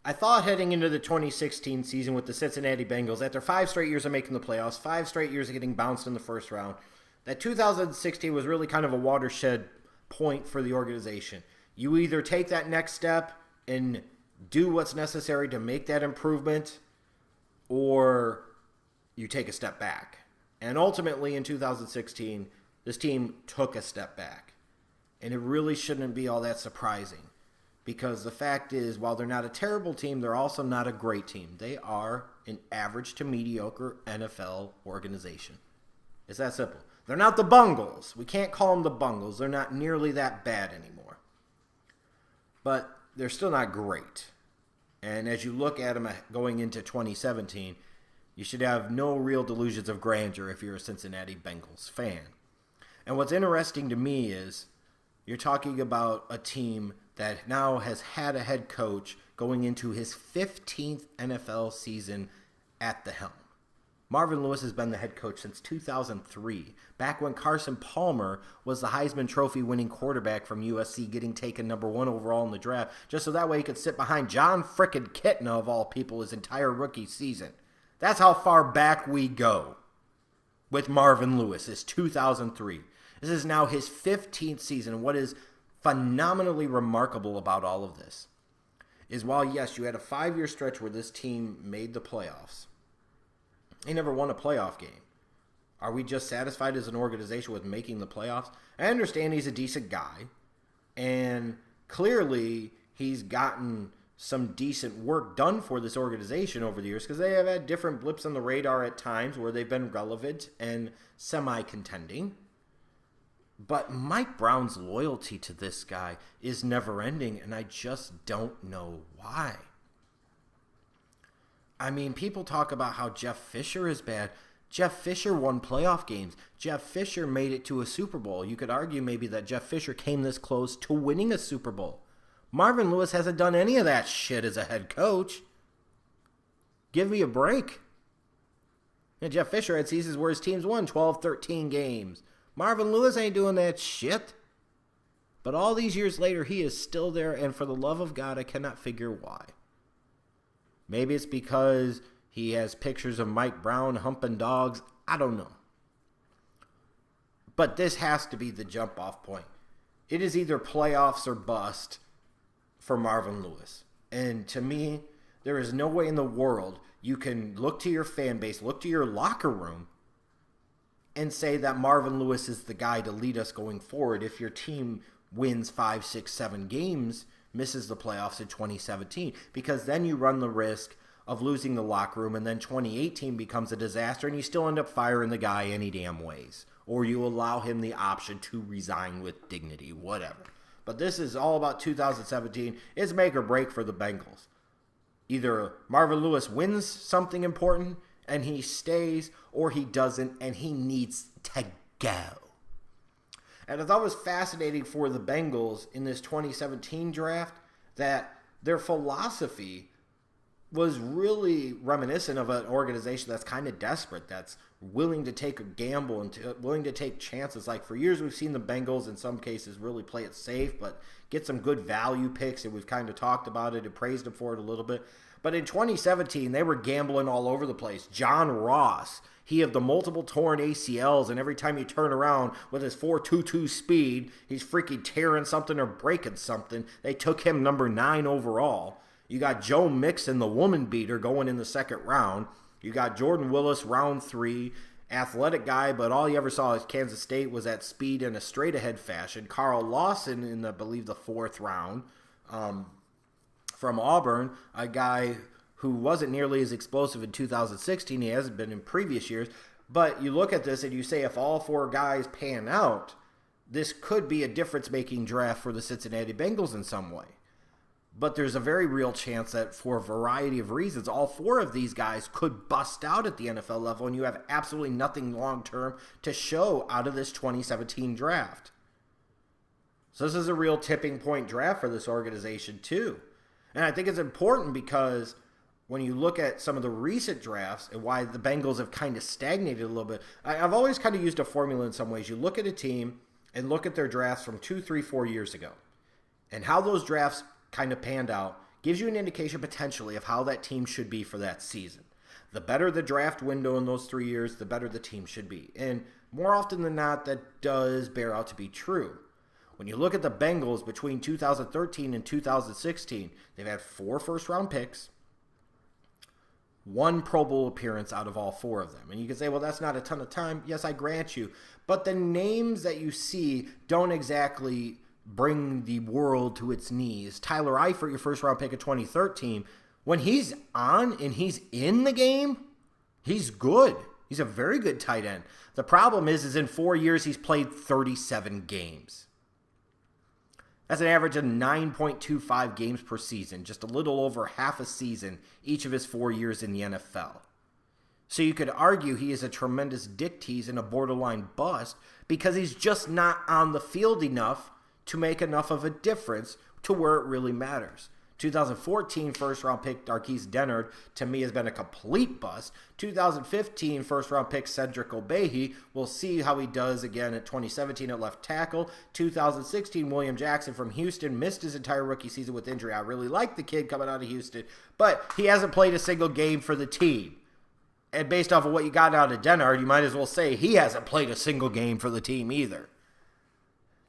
I thought heading into the 2016 season with the Cincinnati Bengals, after 5 straight years of making the playoffs, 5 straight years of getting bounced in the first round, that 2016 was really kind of a watershed point for the organization. You either take that next step and do what's necessary to make that improvement, or you take a step back. And ultimately in 2016, this team took a step back. And it really shouldn't be all that surprising. Because the fact is, while they're not a terrible team, they're also not a great team. They are an average to mediocre NFL organization. It's that simple. They're not the Bengals. We can't call them the Bengals. They're not nearly that bad anymore. But they're still not great. And as you look at them going into 2017, you should have no real delusions of grandeur if you're a Cincinnati Bengals fan. And what's interesting to me is you're talking about a team that now has had a head coach going into his 15th NFL season at the helm. Marvin Lewis has been the head coach since 2003, back when Carson Palmer was the Heisman Trophy winning quarterback from USC, getting taken number 1 overall in the draft, just so that way he could sit behind John frickin' Kitna, of all people, his entire rookie season. That's how far back we go with Marvin Lewis. It's 2003. This is now his 15th season. What is phenomenally remarkable about all of this is, while yes, you had a 5-year stretch where this team made the playoffs, they never won a playoff game. Are we just satisfied as an organization with making the playoffs? I understand he's a decent guy, and clearly he's gotten some decent work done for this organization over the years, because they have had different blips on the radar at times where they've been relevant and semi-contending. But Mike Brown's loyalty to this guy is never-ending, and I just don't know why. I mean, people talk about how Jeff Fisher is bad. Jeff Fisher won playoff games. Jeff Fisher made it to a Super Bowl. You could argue maybe that Jeff Fisher came this close to winning a Super Bowl. Marvin Lewis hasn't done any of that shit as a head coach. Give me a break. And Jeff Fisher had seasons where his teams won 12, 13 games. Marvin Lewis ain't doing that shit. But all these years later, he is still there, and for the love of God, I cannot figure why. Maybe it's because he has pictures of Mike Brown humping dogs. I don't know. But this has to be the jump-off point. It is either playoffs or bust for Marvin Lewis. And to me, there is no way in the world you can look to your fan base, look to your locker room, and say that Marvin Lewis is the guy to lead us going forward if your team wins 5, 6, 7 games, misses the playoffs in 2017. Because then you run the risk of losing the locker room, and then 2018 becomes a disaster, and you still end up firing the guy any damn ways. Or you allow him the option to resign with dignity, whatever. But this is all about 2017. It's make or break for the Bengals. Either Marvin Lewis wins something important and he stays, or he doesn't, and he needs to go. And I thought it was fascinating for the Bengals in this 2017 draft that their philosophy was really reminiscent of an organization that's kind of desperate, that's willing to take a gamble and willing to take chances. Like, for years we've seen the Bengals in some cases really play it safe, but get some good value picks, and we've kind of talked about it and praised them for it a little bit. But in 2017, they were gambling all over the place. John Ross, he had the multiple torn ACLs, and every time you turn around with his 4.22 speed, he's freaking tearing something or breaking something. They took him number 9 overall. You got Joe Mixon, the woman beater, going in the second round. You got Jordan Willis, round 3, athletic guy, but all you ever saw at Kansas State was that speed in a straight-ahead fashion. Carl Lawson in, I believe, the 4th round. From Auburn, a guy who wasn't nearly as explosive in 2016. He hasn't been in previous years. But you look at this and you say, if all 4 guys pan out, this could be a difference-making draft for the Cincinnati Bengals in some way. But there's a very real chance that for a variety of reasons, all 4 of these guys could bust out at the NFL level, and you have absolutely nothing long-term to show out of this 2017 draft. So this is a real tipping point draft for this organization too. And I think it's important because when you look at some of the recent drafts and why the Bengals have kind of stagnated a little bit, I've always kind of used a formula in some ways. You look at a team and look at their drafts from 2, 3, 4 years ago and how those drafts kind of panned out gives you an indication potentially of how that team should be for that season. The better the draft window in those 3 years, the better the team should be. And more often than not, that does bear out to be true. When you look at the Bengals between 2013 and 2016, they've had 4 first-round picks, 1 Pro Bowl appearance out of all 4 of them. And you can say, well, that's not a ton of time. Yes, I grant you. But the names that you see don't exactly bring the world to its knees. Tyler Eifert, your first-round pick of 2013, when he's on and he's in the game, he's good. He's a very good tight end. The problem is in 4 years, he's played 37 games. That's an average of 9.25 games per season, just a little over half a season each of his 4 years in the NFL. So you could argue he is a tremendous dick tease and a borderline bust because he's just not on the field enough to make enough of a difference to where it really matters. 2014 first-round pick Darquise Dennard, to me, has been a complete bust. 2015 first-round pick Cedric Obehi, we'll see how he does again at 2017 at left tackle. 2016 William Jackson from Houston, missed his entire rookie season with injury. I really like the kid coming out of Houston, but he hasn't played a single game for the team. And based off of what you got out of Dennard, you might as well say he hasn't played a single game for the team either.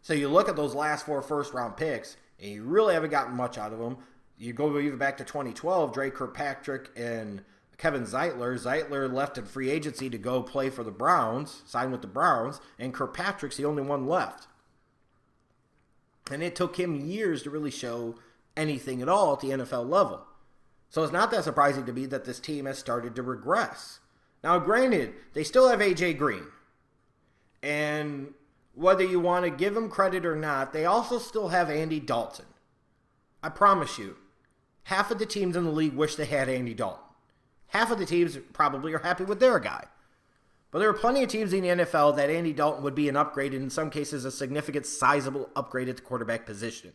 So you look at those last 4 first-round picks, and you really haven't gotten much out of them. You go even back to 2012, Dre Kirkpatrick and Kevin Zeitler. Zeitler left in free agency to go play for the Browns, signed with the Browns, and Kirkpatrick's the only one left. And it took him years to really show anything at all at the NFL level. So it's not that surprising to me that this team has started to regress. Now, granted, they still have A.J. Green. And whether you want to give him credit or not, they also still have Andy Dalton. I promise you, half of the teams in the league wish they had Andy Dalton. Half of the teams probably are happy with their guy. But there are plenty of teams in the NFL that Andy Dalton would be an upgrade, and in some cases a significant, sizable upgrade at the quarterback position.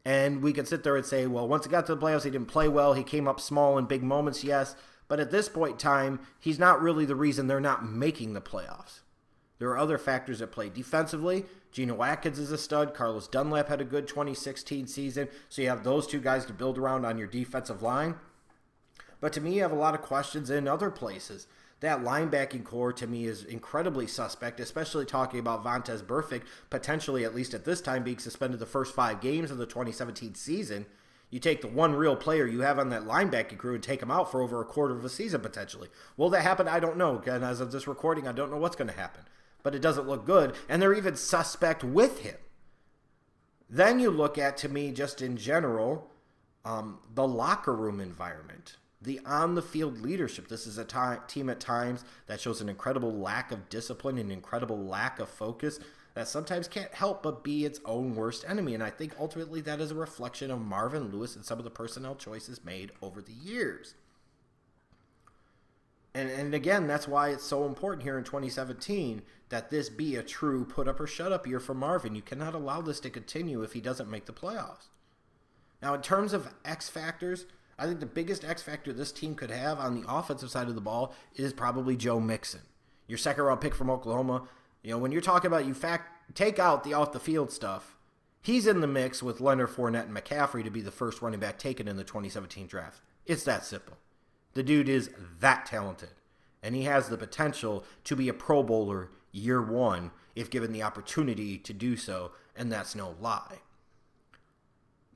And we could sit there and say, well, once he got to the playoffs, he didn't play well. He came up small in big moments, yes. But at this point in time, he's not really the reason they're not making the playoffs. There are other factors at play. Defensively, Geno Atkins is a stud. Carlos Dunlap had a good 2016 season. So you have those 2 guys to build around on your defensive line. But to me, you have a lot of questions in other places. That linebacking core, to me, is incredibly suspect, especially talking about Vontaze Burfict potentially, at least at this time, being suspended the first 5 games of the 2017 season. You take the one real player you have on that linebacking crew and take him out for over a quarter of a season potentially. Will that happen? I don't know. Again, as of this recording, I don't know what's going to happen. But it doesn't look good, and they're even suspect with him. Then you look at, to me, just in general, the locker room environment, the on-the-field leadership. This is a team at times that shows an incredible lack of discipline, an incredible lack of focus that sometimes can't help but be its own worst enemy. And I think ultimately that is a reflection of Marvin Lewis and some of the personnel choices made over the years. And again, that's why it's so important here in 2017 that this be a true put-up-or-shut-up year for Marvin. You cannot allow this to continue if he doesn't make the playoffs. Now, in terms of X factors, I think the biggest X factor this team could have on the offensive side of the ball is probably Joe Mixon. Your second-round pick from Oklahoma. You know, when you're talking about take out the off-the-field stuff, he's in the mix with Leonard Fournette and McCaffrey to be the first running back taken in the 2017 draft. It's that simple. The dude is that talented, and he has the potential to be a Pro Bowler year 1 if given the opportunity to do so, and that's no lie.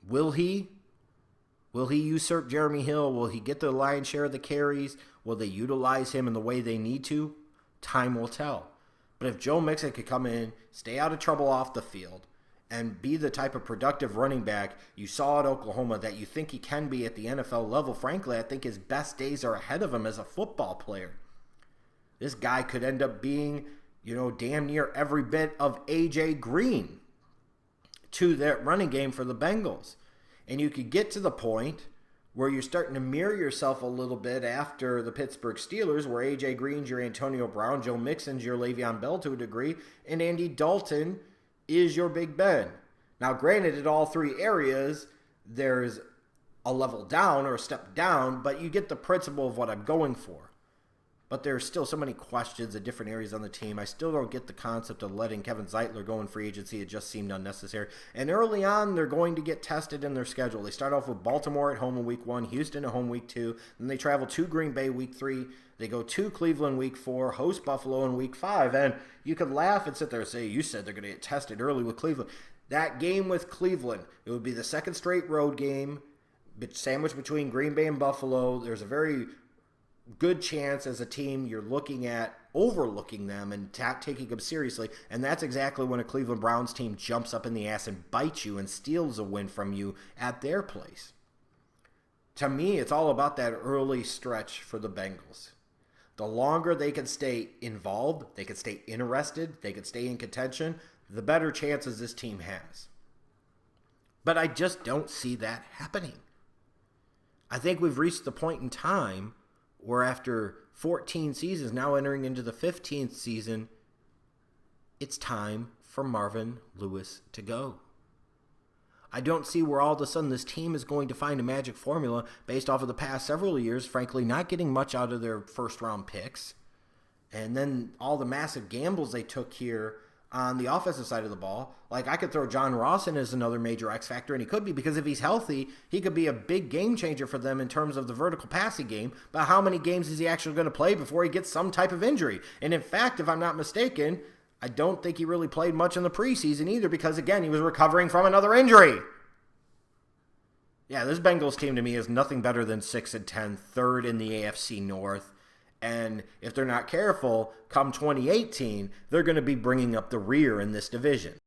Will he? Will he usurp Jeremy Hill? Will he get the lion's share of the carries? Will they utilize him in the way they need to? Time will tell. But if Joe Mixon could come in, stay out of trouble off the field, and be the type of productive running back you saw at Oklahoma that you think he can be at the NFL level, frankly, I think his best days are ahead of him as a football player. This guy could end up being, damn near every bit of A.J. Green to that running game for the Bengals. And you could get to the point where you're starting to mirror yourself a little bit after the Pittsburgh Steelers, where A.J. Green's your Antonio Brown, Joe Mixon's your Le'Veon Bell to a degree, and Andy Dalton is your Big Ben. Now, granted, in all 3 areas, there's a level down or a step down, but you get the principle of what I'm going for. but there's still so many questions in different areas on the team. I still don't get the concept of letting Kevin Zeitler go in free agency. It just seemed unnecessary. And early on, they're going to get tested in their schedule. They start off with Baltimore at home in week 1, Houston at home week 2, then they travel to Green Bay week 3. They go to Cleveland week 4, host Buffalo in week 5. And you could laugh and sit there and say, you said they're going to get tested early with Cleveland. That game with Cleveland, it would be the second straight road game, sandwiched between Green Bay and Buffalo. There's a very good chance as a team you're looking at overlooking them and taking them seriously, and that's exactly when a Cleveland Browns team jumps up in the ass and bites you and steals a win from you at their place. To me, it's all about that early stretch for the Bengals. The longer they can stay involved, they can stay interested, they can stay in contention, the better chances this team has. But I just don't see that happening. I think we've reached the point in time where after 14 seasons, now entering into the 15th season, it's time for Marvin Lewis to go. I don't see where all of a sudden this team is going to find a magic formula based off of the past several years, frankly, not getting much out of their first-round picks. And then all the massive gambles they took here on the offensive side of the ball. Like, I could throw John Ross in as another major X factor, and he could be, because if he's healthy, he could be a big game changer for them in terms of the vertical passing game. But how many games is he actually going to play before he gets some type of injury? And in fact, if I'm not mistaken, I don't think he really played much in the preseason either, because again, he was recovering from another injury. Yeah, this Bengals team to me is nothing better than 6-10, third in the AFC North. And if they're not careful, come 2018, they're going to be bringing up the rear in this division.